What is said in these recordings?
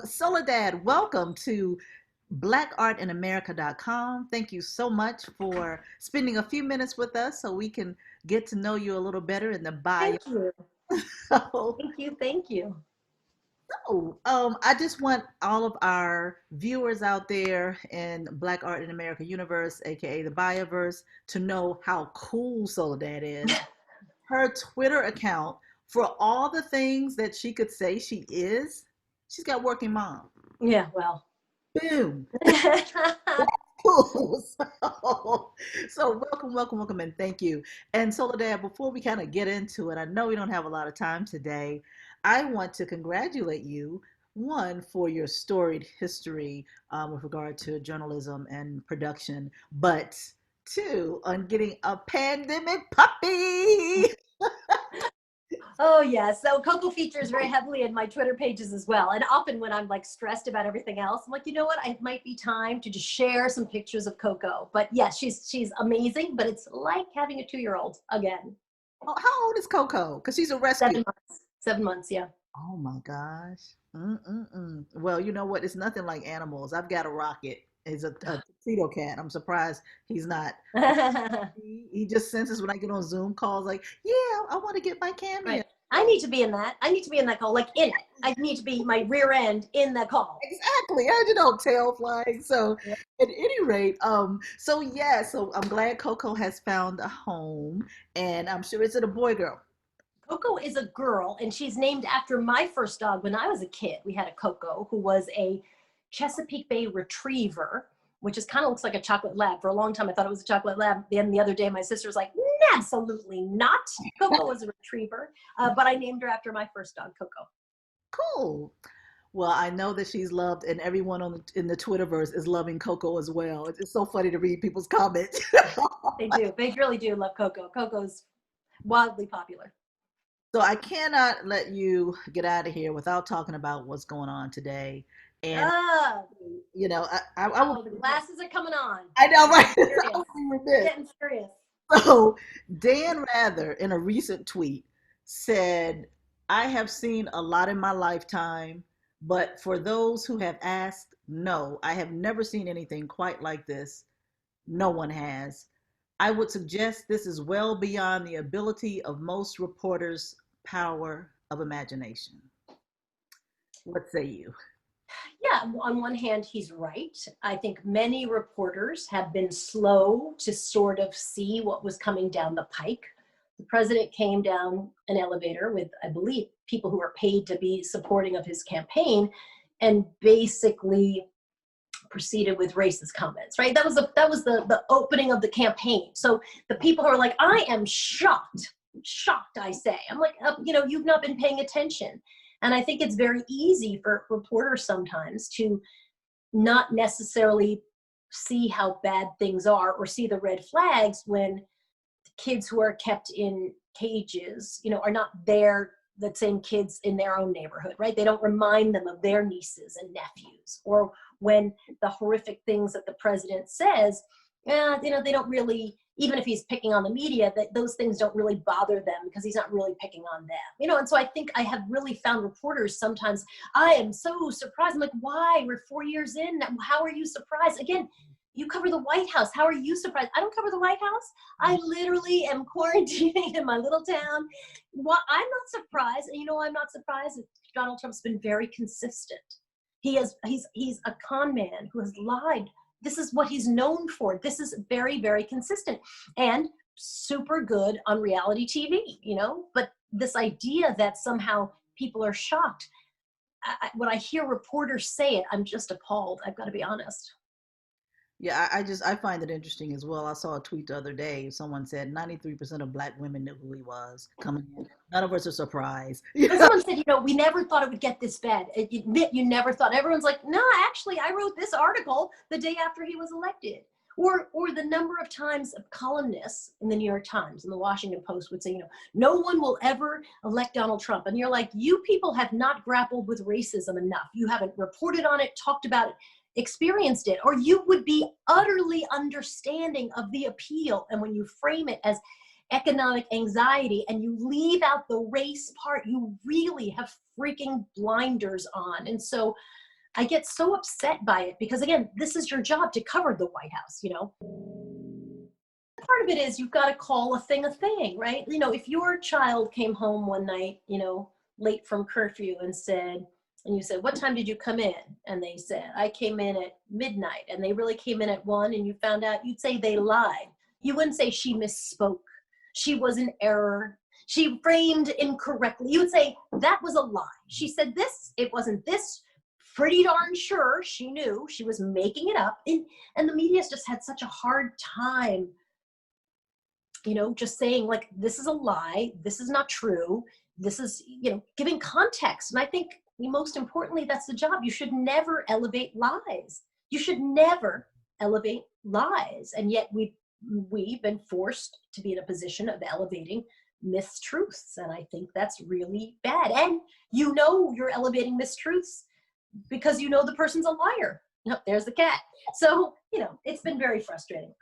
Soledad, welcome to blackartinamerica.com. Thank you so much for spending a few minutes with us so we can get to know you a little better in the bio. Thank you. So, Thank you. Thank you. I just want all of our viewers out there in Black Art in America universe, aka the Bioverse, to know how cool Soledad is. Her Twitter account, for all the things that she could say she is, she's got working mom. Yeah, well. Boom. Cool. So welcome, and thank you. And Soledad, before we kind of get into it, I know we don't have a lot of time today. I want to congratulate you, one, for your storied history with regard to journalism and production, but two, on getting a pandemic puppy. Oh, yeah. So Coco features very heavily in my Twitter pages as well. And often when I'm like stressed about everything else, I'm like, you know what? It might be time to just share some pictures of Coco. But yes, she's amazing, but it's like having a 2-year-old again. Oh, how old is Coco? Because she's a rescue. 7 months. 7 months, yeah. Oh my gosh. Well, you know what? It's nothing like animals. I've got a Rocket. He's a tuxedo cat. I'm surprised he's not. He just senses when I get on Zoom calls, like, yeah, I want to get my cameo. Right. I need to be in that. I need to be in that call, like in it. I need to be my rear end in that call. Exactly. Tail flying. So at any rate, so I'm glad Coco has found a home, and I'm sure it's a boy, girl. Coco is a girl, and she's named after my first dog when I was a kid. We had a Coco who was a Chesapeake Bay Retriever, which is kind of looks like a chocolate lab. For a long time, I thought it was a chocolate lab. Then the other day, my sister was like, absolutely not. Coco was a retriever, but I named her after my first dog, Coco. Cool. Well, I know that she's loved, and everyone in the Twitterverse is loving Coco as well. It's so funny to read people's comments. They do. They really do love Coco. Coco's wildly popular. So I cannot let you get out of here without talking about what's going on today. And I the glasses are coming on. I know, right? Getting serious. So Dan Rather, in a recent tweet, said, "I have seen a lot in my lifetime, but for those who have asked, no, I have never seen anything quite like this. No one has. I would suggest this is well beyond the ability of most reporters' power of imagination." What say you? Yeah, on one hand, he's right. I think many reporters have been slow to sort of see what was coming down the pike. The president came down an elevator with, I believe, people who are paid to be supporting of his campaign, and basically proceeded with racist comments, right? That was the opening of the campaign. So the people who are like, I am shocked, I say. I'm like, you've not been paying attention. And I think it's very easy for reporters sometimes to not necessarily see how bad things are or see the red flags when kids who are kept in cages, are not there, the same kids in their own neighborhood, right? They don't remind them of their nieces and nephews, or when the horrific things that the president says, they don't really, even if he's picking on the media, that those things don't really bother them because he's not really picking on them, and so I think I have really found reporters sometimes, I am so surprised. I'm like, why? We're 4 years in. How are you surprised? Again, you cover the White House. How are you surprised? I don't cover the White House. I literally am quarantining in my little town. I'm not surprised. And I'm not surprised. Donald Trump's been very consistent. He's a con man who has lied. This is what he's known for. This is very, very consistent and super good on reality TV, but this idea that somehow people are shocked, when I hear reporters say it, I'm just appalled. I've got to be honest. Yeah, I find it interesting as well. I saw a tweet the other day. Someone said 93% of Black women knew who he was coming in. None of us are surprised. Someone said, we never thought it would get this bad. You admit you never thought. Everyone's like, no, actually, I wrote this article the day after he was elected. Or the number of times of columnists in the New York Times and the Washington Post would say, no one will ever elect Donald Trump. And you're like, you people have not grappled with racism enough. You haven't reported on it, talked about it, experienced it, or you would be utterly understanding of the appeal. And when you frame it as economic anxiety and you leave out the race part, you really have freaking blinders on. And so I get so upset by it because, again, this is your job to cover the White House, you know. Part of it is you've got to call a thing, right? You know, if your child came home one night, you know, late from curfew and you said, what time did you come in? And they said, I came in at midnight, and they really came in at 1, and you found out, you'd say they lied. You wouldn't say she misspoke. She was in error. She framed incorrectly. You would say that was a lie. She said this, it wasn't this. Pretty darn sure she knew she was making it up. And the media's just had such a hard time, you know, just saying like, this is a lie. This is not true. This is, you know, giving context. And I think most importantly, that's the job. You should never elevate lies. You should never elevate lies. And yet we've been forced to be in a position of elevating mistruths. And I think that's really bad. And you know you're elevating mistruths because you know the person's a liar. No, there's the cat. So, you know, it's been very frustrating.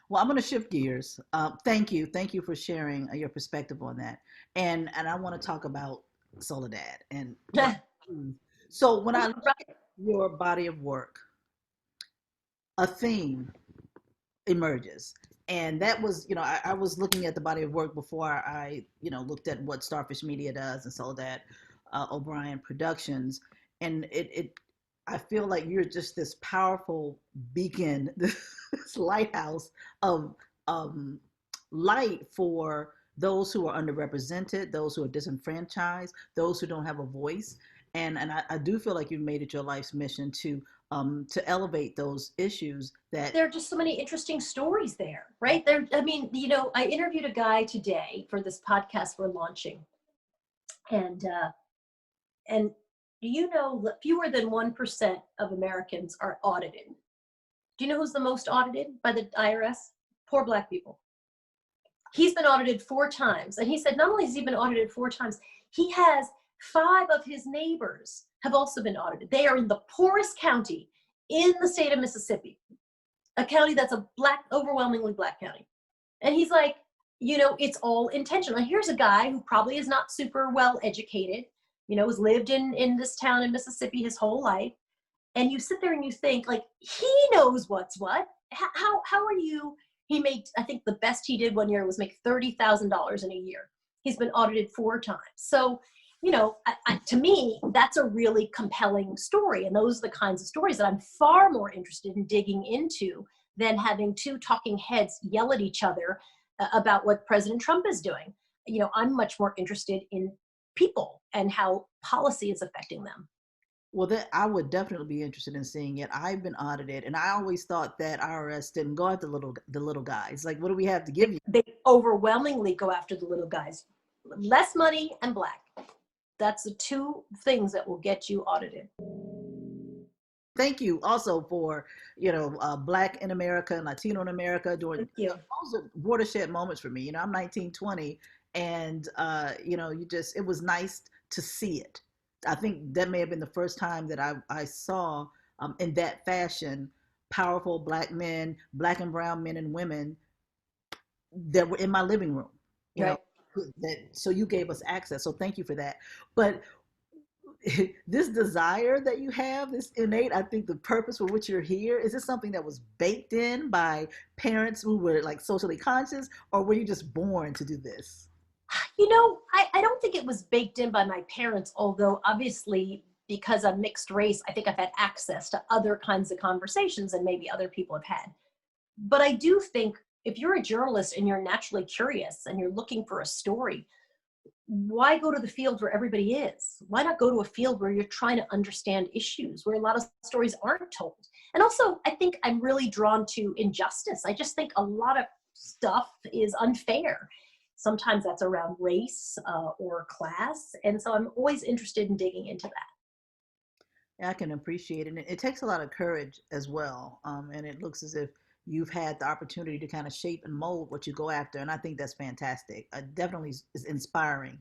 Well, I'm going to shift gears. Thank you for sharing your perspective on that. And I want to talk about Soledad. And so when I look at your body of work, a theme emerges. And that was, you know, I was looking at the body of work before I, you know, looked at what Starfish Media does and Soledad O'Brien Productions. And I feel like you're just this powerful beacon, this lighthouse of light for those who are underrepresented, those who are disenfranchised, those who don't have a voice. And I do feel like you've made it your life's mission to elevate those issues. That there are just so many interesting stories there, right? There, I mean, you know, I interviewed a guy today for this podcast we're launching, and you know, fewer than 1% of Americans are audited. Do you know who's the most audited by the IRS? Poor Black people. He's been audited 4 times. And he said not only has he been audited 4 times, he has 5 of his neighbors have also been audited. They are in the poorest county in the state of Mississippi, a county that's a Black, overwhelmingly Black county. And he's like, you know, it's all intentional. And here's a guy who probably is not super well educated, you know, has lived in this town in Mississippi his whole life. And you sit there and you think, like, he knows what's what. How are you? He made, I think the best he did one year was make $30,000 in a year. He's been audited 4 times. So, you know, to me, that's a really compelling story. And those are the kinds of stories that I'm far more interested in digging into than having 2 talking heads yell at each other about what President Trump is doing. You know, I'm much more interested in people and how policy is affecting them. Well, that I would definitely be interested in seeing it. I've been audited, and I always thought that IRS didn't go after the little guys. Like, what do we have to give you? They overwhelmingly go after the little guys. Less money and Black. That's the 2 things that will get you audited. Thank you also for, you know, Black in America and Latino in America during those are watershed moments for me. You know, I'm 19, 20, and you know, it was nice to see it. I think that may have been the first time that I saw in that fashion powerful Black men, Black and brown men and women that were in my living room. You know, so you gave us access. So thank you for that. But this desire that you have, this innate, I think the purpose for which you're here, is this something that was baked in by parents who were like socially conscious, or were you just born to do this? You know, I don't think it was baked in by my parents, although obviously because I'm mixed race, I think I've had access to other kinds of conversations than maybe other people have had. But I do think if you're a journalist and you're naturally curious and you're looking for a story, why go to the field where everybody is? Why not go to a field where you're trying to understand issues, where a lot of stories aren't told? And also, I think I'm really drawn to injustice. I just think a lot of stuff is unfair. Sometimes that's around race or class. And so I'm always interested in digging into that. Yeah, I can appreciate it. And it takes a lot of courage as well. And it looks as if you've had the opportunity to kind of shape and mold what you go after. And I think that's fantastic. Definitely is inspiring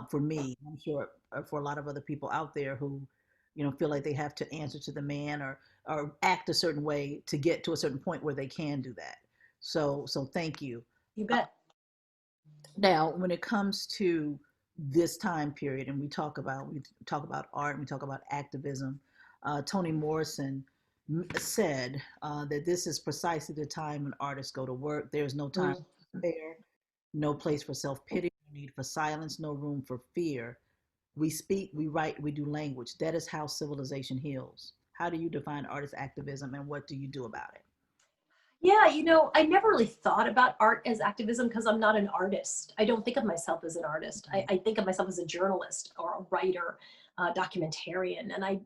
for me. I'm sure for a lot of other people out there who, you know, feel like they have to answer to the man or act a certain way to get to a certain point where they can do that. So thank you. You bet. Now, when it comes to this time period, and we talk about art, and we talk about activism. Toni Morrison said that this is precisely the time when artists go to work. There's no time Mm. for despair, no place for self pity, no need for silence, no room for fear. We speak, we write, we do language. That is how civilization heals. How do you define artist activism, and what do you do about it? Yeah, I never really thought about art as activism because I'm not an artist. I don't think of myself as an artist. I think of myself as a journalist or a writer, documentarian, and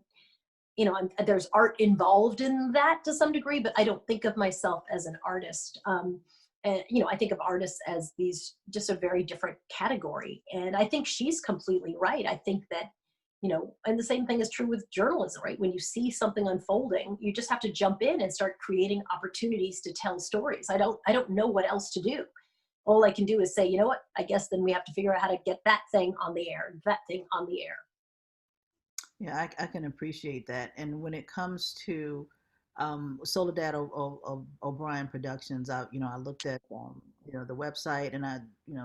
there's art involved in that to some degree, but I don't think of myself as an artist. And I think of artists as these just a very different category. And I think she's completely right. I think that, and the same thing is true with journalism, right? When you see something unfolding, you just have to jump in and start creating opportunities to tell stories. I don't know what else to do. All I can do is say, you know what, I guess then we have to figure out how to get that thing on the air, that thing on the air. Yeah, I can appreciate that. And when it comes to Soledad O'Brien Productions, I looked at, the website, and I,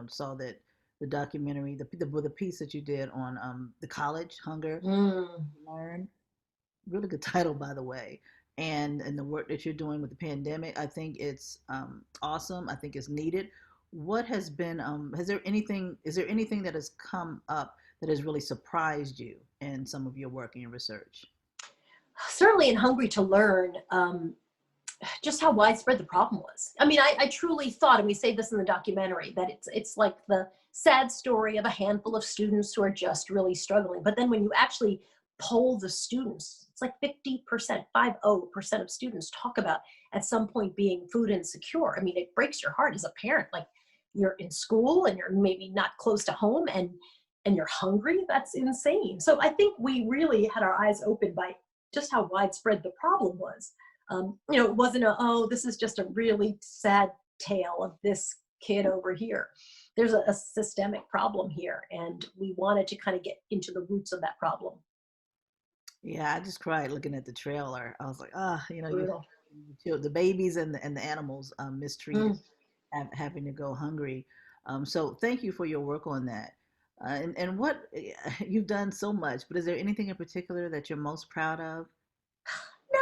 saw that the documentary, the piece that you did on the college hunger, Mm. learn, really good title, by the way. And the work that you're doing with the pandemic, I think it's awesome. I think it's needed. What has been, is there anything that has come up that has really surprised you in some of your work and your research? Certainly in Hungry to Learn, just how widespread the problem was. I mean, I truly thought, and we say this in the documentary, that it's like the sad story of a handful of students who are just really struggling. But then when you actually poll the students, it's like 50%, 50% of students talk about at some point being food insecure. I mean, it breaks your heart as a parent. Like, you're in school and you're maybe not close to home, and you're hungry. That's insane. So I think we really had our eyes opened by just how widespread the problem was. It wasn't oh, this is just a really sad tale of this kid over here. There's a systemic problem here, and we wanted to kind of get into the roots of that problem. Yeah, I just cried looking at the trailer. I was like, Brutal. the babies and the animals mistreated, Mm. having to go hungry. So thank you for your work on that. And what you've done so much, but is there anything in particular that you're most proud of? No,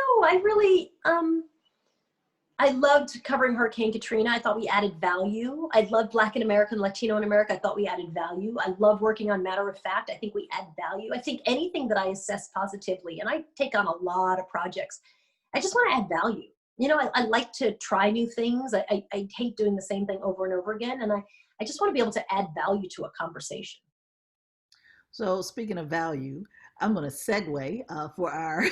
I loved covering Hurricane Katrina. I thought we added value. I loved Black in America and Latino in America. I thought we added value. I love working on Matter of Fact. I think we add value. I think anything that I assess positively, and I take on a lot of projects, I just want to add value. I like to try new things. I hate doing the same thing over and over again. And I just want to be able to add value to a conversation. So speaking of value, I'm going to segue for our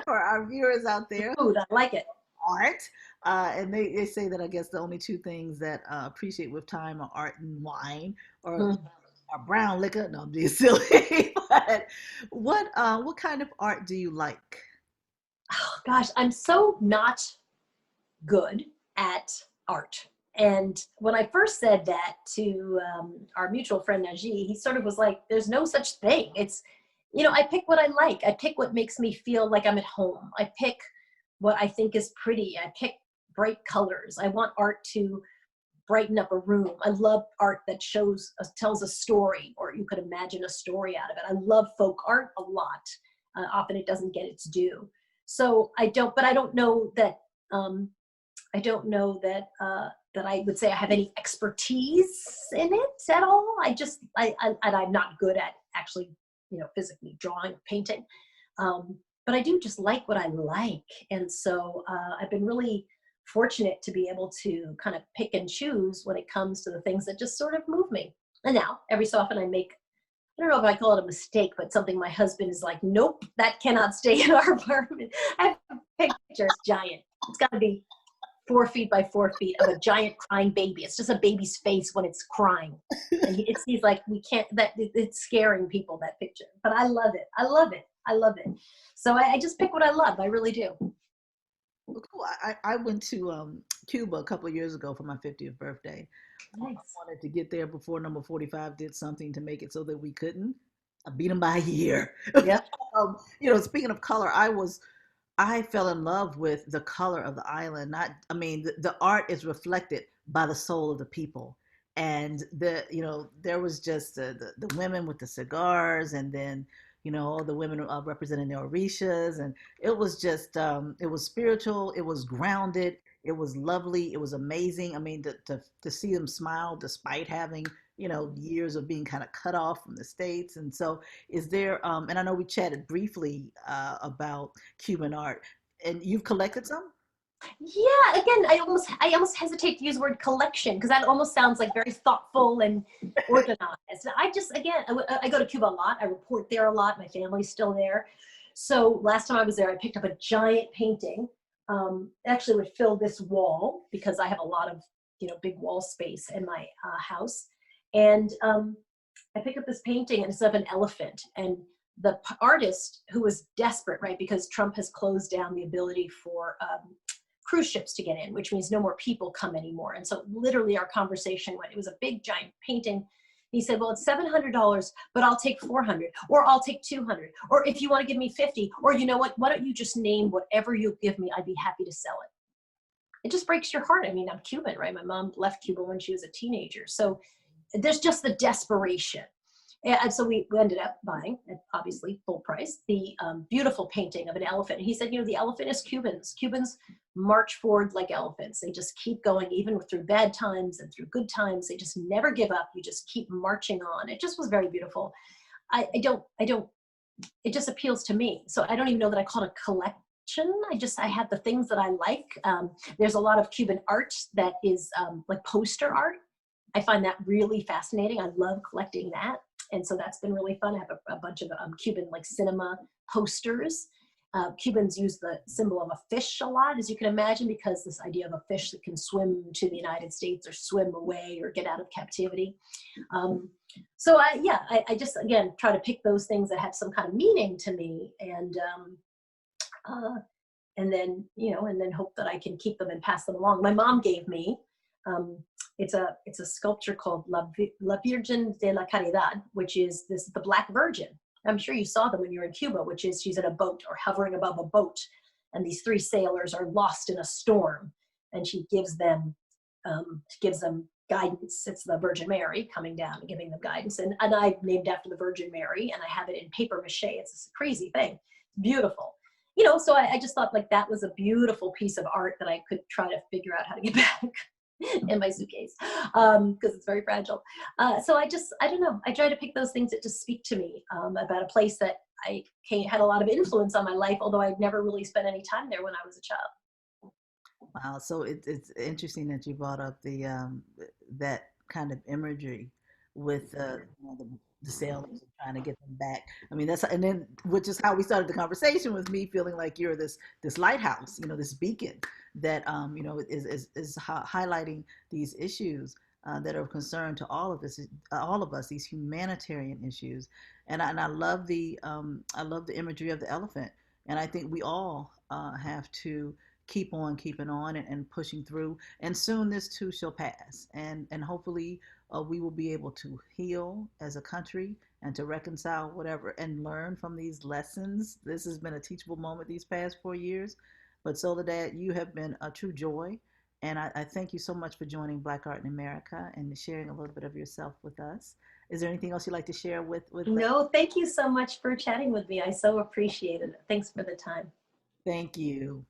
for our viewers out there. Food, I like it. Art. And they say that, I guess, the only two things that appreciate with time are art and wine, or Mm. or brown liquor. No, I'm being silly. But what kind of art do you like? Oh, gosh, I'm so not good at art. And when I first said that to our mutual friend Najee, he sort of was like, there's no such thing. I pick what I like. I pick what makes me feel like I'm at home. I pick what I think is pretty. I pick bright colors. I want art to brighten up a room. I love art that tells a story, or you could imagine a story out of it. I love folk art a lot. Often it doesn't get its due. So I don't know that that I would say I have any expertise in it at all. I'm not good at actually, physically drawing or painting. But I do just like what I like. And so I've been really fortunate to be able to kind of pick and choose when it comes to the things that just sort of move me. And now every so often I don't know if I call it a mistake, but something my husband is like, nope, that cannot stay in our apartment. I have a picture, it's giant. It's got to be 4 feet by 4 feet of a giant crying baby. It's just a baby's face when it's crying. And he's like, we can't, it's scaring people, that picture. But I love it. I love it. I love it. So I just pick what I love. I really do. Well, cool. I went to Cuba a couple of years ago for my 50th birthday. I Nice. wanted to get there before number 45 did something to make it so that we couldn't. I beat them by a year. Yep. Speaking of color, I fell in love with the color of the island. Not, I mean, the art is reflected by the soul of the people. And there was just the women with the cigars, and then all the women representing their orishas, and it was just it was spiritual, it was grounded, it was lovely, it was amazing. I mean, to see them smile despite having years of being kind of cut off from the States. And so is there and I know we chatted briefly about Cuban art, and you've collected some. Yeah, again, I almost hesitate to use the word collection because that almost sounds like very thoughtful and organized. I just, again, I go to Cuba a lot. I report there a lot. My family's still there. So last time I was there, I picked up a giant painting. Actually would fill this wall because I have a lot of, big wall space in my house. And I picked up this painting, and it's of an elephant. And the artist, who was desperate, right, because Trump has closed down the ability for cruise ships to get in, which means no more people come anymore. And so literally our conversation went, it was a big giant painting. He said, well, it's $700, but I'll take 400, or I'll take 200, or if you want to give me 50, or you know what, why don't you just name whatever you give me, I'd be happy to sell it. It just breaks your heart. I mean, I'm Cuban, right? My mom left Cuba when she was a teenager. So there's just the desperation. And so we ended up buying, obviously full price, the beautiful painting of an elephant. And he said, the elephant is Cubans. Cubans march forward like elephants. They just keep going, even through bad times and through good times. They just never give up. You just keep marching on. It just was very beautiful. I don't, it just appeals to me. So I don't even know that I call it a collection. I have the things that I like. There's a lot of Cuban art that is like poster art. I find that really fascinating. I love collecting that. And so that's been really fun. I have a bunch of Cuban like cinema posters. Cubans use the symbol of a fish a lot, as you can imagine, because this idea of a fish that can swim to the United States or swim away or get out of captivity. So I just, again, try to pick those things that have some kind of meaning to me, and then, and then hope that I can keep them and pass them along. My mom gave me, it's a sculpture called La Virgen de la Caridad, which is the Black Virgin. I'm sure you saw them when you were in Cuba, which is she's in a boat or hovering above a boat, and these three sailors are lost in a storm, and she gives them guidance. It's the Virgin Mary coming down and giving them guidance, and I named after the Virgin Mary, and I have it in paper mache. It's this crazy thing, beautiful. So I just thought like that was a beautiful piece of art that I could try to figure out how to get back in my suitcase, because it's very fragile. So I don't know. I try to pick those things that just speak to me about a place that had a lot of influence on my life, although I'd never really spent any time there when I was a child. Wow, so it's interesting that you brought up that kind of imagery with the sailors and trying to get them back. I mean, and then which is how we started the conversation, with me feeling like you're this lighthouse, this beacon that is highlighting these issues that are of concern to all of us, these humanitarian issues. And I love the imagery of the elephant, and I think we all have to keep on keeping on and pushing through. And soon this too shall pass. And hopefully we will be able to heal as a country and to reconcile whatever and learn from these lessons. This has been a teachable moment these past 4 years. But Soledad, you have been a true joy. And I thank you so much for joining Black Art in America and sharing a little bit of yourself with us. Is there anything else you'd like to share with No, thank you so much for chatting with me. I so appreciate it. Thanks for the time. Thank you.